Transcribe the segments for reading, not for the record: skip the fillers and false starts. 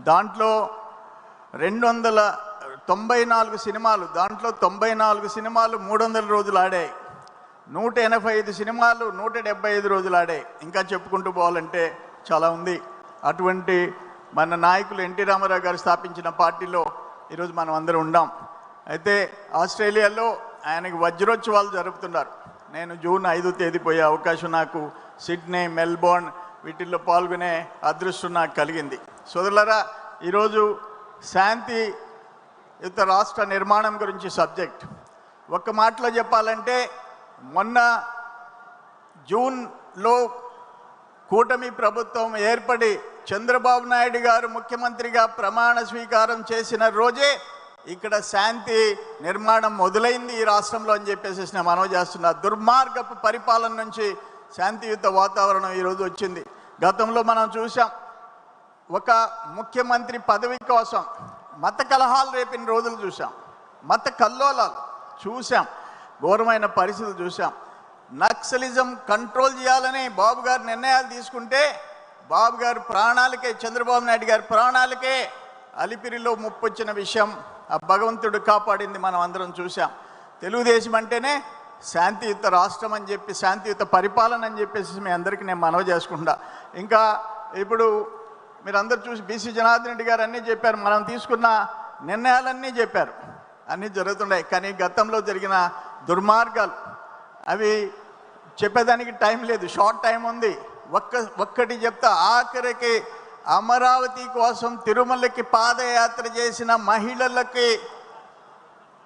దాంట్లో 294 సినిమాలు, దాంట్లో 94 సినిమాలు 300 రోజులు ఆడాయి. 185 సినిమాలు 175 రోజులు ఆడాయి. ఇంకా చెప్పుకుంటూ పోవాలంటే చాలా ఉంది. అటువంటి మన నాయకులు ఎన్టీ రామారావు గారు స్థాపించిన పార్టీలో ఈరోజు మనం అందరం ఉండాం. అయితే ఆస్ట్రేలియాలో ఆయనకి వజ్రోత్సవాలు జరుపుతున్నారు. నేను జూన్ 5వ తేదీ పోయే అవకాశం నాకు సిడ్నీ, మెల్బోర్న్ వీటిల్లో పాల్గొనే అదృష్టం నాకు కలిగింది. సోదరులారా, ఈరోజు శాంతియుత రాష్ట్ర నిర్మాణం గురించి సబ్జెక్ట్. ఒక్క మాటలో చెప్పాలంటే, మొన్న జూన్లో కూటమి ప్రభుత్వం ఏర్పడి చంద్రబాబు నాయుడు గారు ముఖ్యమంత్రిగా ప్రమాణ స్వీకారం చేసిన రోజే ఇక్కడ శాంతి నిర్మాణం మొదలైంది ఈ రాష్ట్రంలో అని చెప్పేసి నేను మనవి చేస్తున్నా. దుర్మార్గపు పరిపాలన నుంచి శాంతియుత వాతావరణం ఈరోజు వచ్చింది. గతంలో మనం చూసాం, ఒక ముఖ్యమంత్రి పదవి కోసం మత కలహాలు రేపిన రోజులు చూసాం, మత కల్లోలాలు చూసాం, ఘోరమైన పరిస్థితులు చూసాం. నక్సలిజం కంట్రోల్ చేయాలని బాబు గారు నిర్ణయాలు తీసుకుంటే బాబు గారు ప్రాణాలకే, చంద్రబాబు నాయుడు గారి ప్రాణాలకే అలిపిరిలో ముప్పు వచ్చిన విషయం ఆ భగవంతుడు కాపాడింది మనం అందరం చూసాం. తెలుగుదేశం అంటేనే శాంతియుత రాష్ట్రం అని చెప్పి, శాంతియుత పరిపాలన అని చెప్పేసి మీ అందరికీ నేను మనవి చేసుకుంటా. ఇంకా ఇప్పుడు మీరందరూ చూసి బీసీ జనార్దన్ రెడ్డి గారు అన్నీ చెప్పారు, మనం తీసుకున్న నిర్ణయాలన్నీ చెప్పారు, అన్నీ జరుగుతున్నాయి. కానీ గతంలో జరిగిన దుర్మార్గాలు అవి చెప్పేదానికి టైం లేదు, షార్ట్ టైం ఉంది. ఒక్కటి చెప్తా, ఆఖరికి అమరావతి కోసం తిరుమలకి పాదయాత్ర చేసిన మహిళలకి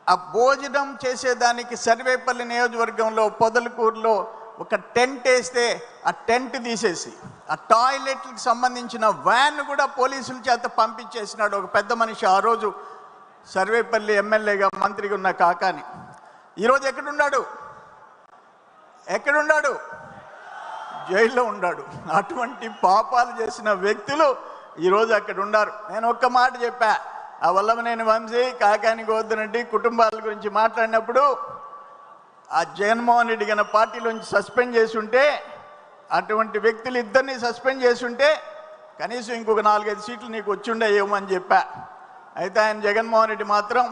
ఆ భోజనం చేసేదానికి సర్వేపల్లి నియోజకవర్గంలో పొదలకూరులో ఒక టెంట్ వేస్తే ఆ టెంట్ తీసేసి ఆ టాయిలెట్లకు సంబంధించిన వ్యాన్ కూడా పోలీసుల చేత పంపించేసినాడు ఒక పెద్ద మనిషి. ఆ రోజు సర్వేపల్లి ఎమ్మెల్యేగా మంత్రిగా ఉన్న కాకాని. ఈరోజు ఎక్కడున్నాడు? జైల్లో ఉన్నాడు. అటువంటి పాపాలు చేసిన వ్యక్తులు ఈరోజు అక్కడ ఉన్నారు. నేను ఒక్క మాట చెప్పా, ఆ వల్లభనేని వంశీ, కాకాని గోవర్ధన్ రెడ్డి కుటుంబాల గురించి మాట్లాడినప్పుడు ఆ జగన్మోహన్ రెడ్డి గారి పార్టీలోంచి సస్పెండ్ చేసి ఉంటే, అటువంటి వ్యక్తులు ఇద్దరిని సస్పెండ్ చేసి ఉంటే కనీసం ఇంకొక 4-5 సీట్లు నీకు వచ్చిండేమో అని చెప్పా. అయితే ఆయన జగన్మోహన్ రెడ్డి మాత్రం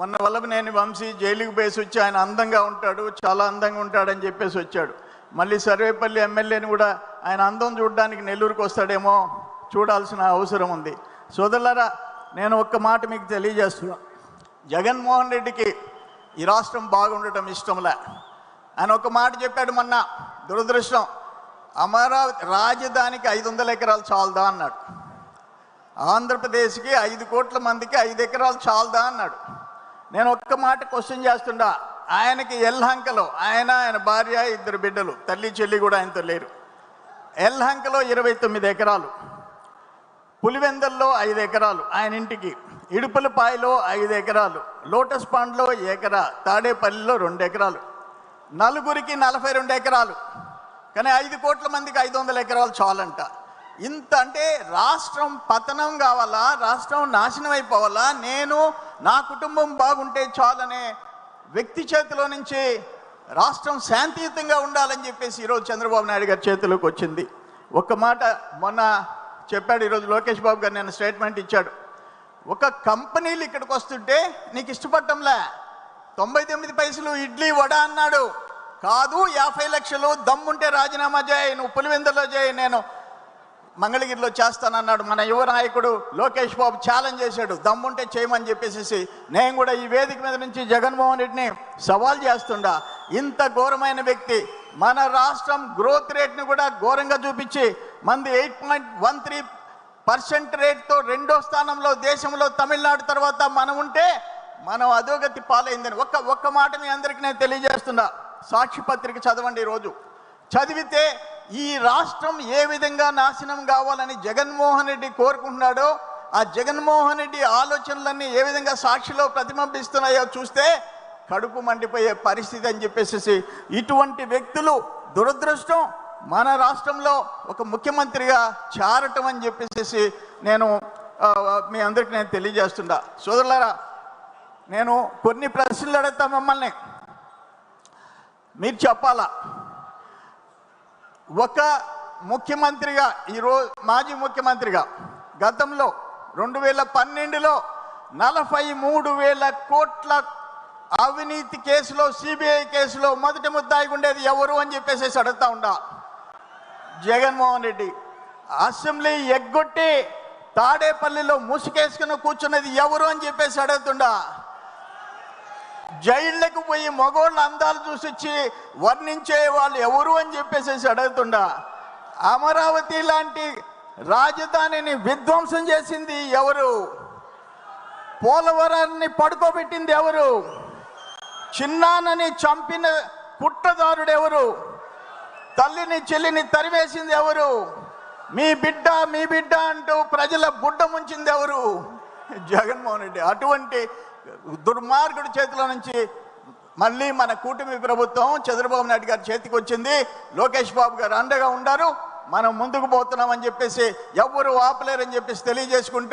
మొన్న వల్లభనేని వంశీ జైలుకి పోసి వచ్చి ఆయన అందంగా ఉంటాడు, చాలా అందంగా ఉంటాడని చెప్పేసి వచ్చాడు. మళ్ళీ సర్వేపల్లి ఎమ్మెల్యేని కూడా ఆయన అందం చూడడానికి నెల్లూరుకు వస్తాడేమో, చూడాల్సిన అవసరం ఉంది. సోదరులారా, నేను ఒక్క మాట మీకు తెలియజేస్తున్నా, జగన్మోహన్ రెడ్డికి ఈ రాష్ట్రం బాగుండటం ఇష్టంలే. ఆయన ఒక మాట చెప్పాడు మొన్న, దురదృష్టం, అమరావతి రాజధానికి 500 ఎకరాలు చాలదా అన్నాడు. ఆంధ్రప్రదేశ్కి 5 కోట్ల మందికి 5 ఎకరాలు చాలదా అన్నాడు. నేను ఒక్క మాట క్వశ్చన్ చేస్తుండా, ఆయనకి ఎల్హంకలో ఆయన భార్య 2 బిడ్డలు, తల్లి చెల్లి కూడా ఆయనతో లేరు. ఎల్హంకలో 29 ఎకరాలు, పులివెందల్లో 5 ఎకరాలు ఆయన ఇంటికి, ఇడుపులపాయలో 5 ఎకరాలు, లోటస్ పాండ్లో 1 ఎకరా, తాడేపల్లిలో 2 ఎకరాలు, నలుగురికి 42 ఎకరాలు. కానీ 5 కోట్ల మందికి 500 ఎకరాలు చాలంట. ఇంత అంటే రాష్ట్రం పతనం కావాలా, రాష్ట్రం నాశనం అయిపోవాలా, నేను నా కుటుంబం బాగుంటే చాలనే వ్యక్తి చేతిలో నుంచి రాష్ట్రం శాంతియుతంగా ఉండాలని చెప్పేసి ఈరోజు చంద్రబాబు నాయుడు గారి చేతిలోకి వచ్చింది. ఒక్క మాట మొన్న చెప్పాడు, ఈరోజు లోకేష్ బాబు గారు నేను స్టేట్మెంట్ ఇచ్చాడు. ఒక కంపెనీలు ఇక్కడికి వస్తుంటే నీకు ఇష్టపడటంలే, 99 పైసలు ఇడ్లీ వడ అన్నాడు. కాదు, 50 లక్షలు దమ్ముంటే రాజీనామా చేయి, నువ్వు పులివెందులో చేయి, నేను మంగళగిరిలో చేస్తానన్నాడు. మన యువ నాయకుడు లోకేష్ బాబు ఛాలెంజ్ చేశాడు, దమ్ముంటే చేయమని చెప్పేసి. నేను కూడా ఈ వేదిక మీద నుంచి జగన్మోహన్ రెడ్డిని సవాల్ చేస్తుండా, ఇంత ఘోరమైన వ్యక్తి మన రాష్ట్రం గ్రోత్ రేట్ని కూడా ఘోరంగా చూపించి మంది 8.13% రేట్తో 2వ స్థానంలో దేశంలో తమిళనాడు తర్వాత మనం ఉంటే మనం అధోగతి పాలైందని ఒక్క మాట మీ అందరికీ నేను తెలియజేస్తున్నా. సాక్షి పత్రిక చదవండి, ఈరోజు చదివితే ఈ రాష్ట్రం ఏ విధంగా నాశనం కావాలని జగన్మోహన్ రెడ్డి కోరుకుంటున్నాడో, ఆ జగన్మోహన్ రెడ్డి ఆలోచనలన్నీ ఏ విధంగా సాక్షిలో ప్రతిబింబిస్తున్నాయో చూస్తే కడుపు మండిపోయే పరిస్థితి అని చెప్పేసి. ఇటువంటి వ్యక్తులు దురదృష్టం మన రాష్ట్రంలో ఒక ముఖ్యమంత్రిగా చేరటం అని చెప్పేసి నేను మీ అందరికీ నేను తెలియజేస్తున్నా. సోదరులారా, నేను కొన్ని ప్రశ్నలు అడుగుతా మిమ్మల్ని, మీరు చెప్పాలా. ఒక ముఖ్యమంత్రిగా, ఈరోజు మాజీ ముఖ్యమంత్రిగా, గతంలో 2012లో 43,000 కోట్ల అవినీతి కేసులో, సిబిఐ కేసులో మొదటి ముద్దాయిగా ఉండేది ఎవరు అని చెప్పేసి అడుగుతా ఉండా. జగన్మోహన్ రెడ్డి. అసెంబ్లీ ఎగ్గొట్టి తాడేపల్లిలో ముసుకేసుకుని కూర్చున్నది ఎవరు అని చెప్పేసి అడుగుతుండా. జైళ్లకు పోయి మగోళ్ళ అందాలు చూసిచ్చి వర్ణించే వాళ్ళు ఎవరు అని చెప్పేసి అడుగుతుండా. అమరావతి లాంటి రాజధానిని విధ్వంసం చేసింది ఎవరు? పోలవరాన్ని పడుకోబెట్టింది ఎవరు? చిన్నానని చంపిన కుట్రదారుడు ఎవరు? తల్లిని చెల్లిని తరివేసింది ఎవరు? మీ బిడ్డ అంటూ ప్రజల బుడ్డ ముంచింది ఎవరు? జగన్మోహన్ రెడ్డి. అటువంటి దుర్మార్గుడి చేతిలో నుంచి మళ్ళీ మన కూటమి ప్రభుత్వం చంద్రబాబు నాయుడు గారి చేతికి వచ్చింది. లోకేష్ బాబు గారు అండగా ఉన్నారు. మనం ముందుకు పోతున్నామని చెప్పేసి ఎవరు ఆపలేరని చెప్పేసి తెలియజేసుకుంటూ